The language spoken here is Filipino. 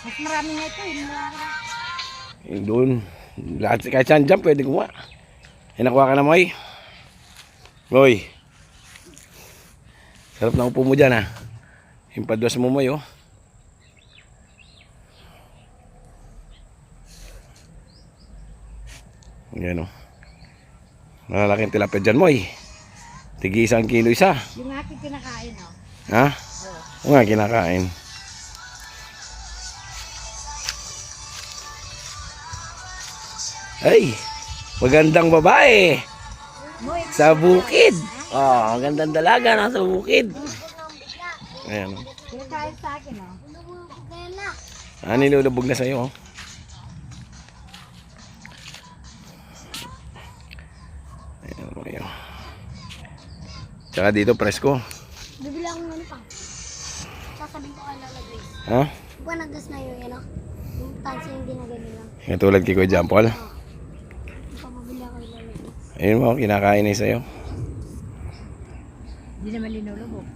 Mas marami nga ito. Doon. Lahat, kahit saan dyan, pwede kumuha. Nakuha ka na, Moy. Moy. Sarap na upo mo dyan, ha. Yung padwas mo, Moy, oh. Yan, oh. Malalaking tilapia dyan, Moy. Tigi 1 kilo isa. Yung aking kinakain, oh. Ha? Oo nga, kinakain. Ay, magandang babae. Sa bukid. Oh, magandang dalaga nasa bukid. Ayan. Kinakain sa akin, oh. Ah, nilulubog na sa'yo, oh. Ayan, ayan. Tsaka dito, presko. Bibili ako ng ano pa. Sasabihin ko kay Lola Grace. Ha? Buwanagas na yun, ano? Yung tansi yung ginagano lang. Yung tulad kay Kuya Jampol. Ipapabili ako kay Lola Grace. Ayun mo, kinakain na sa'yo. Hindi naman linulubog.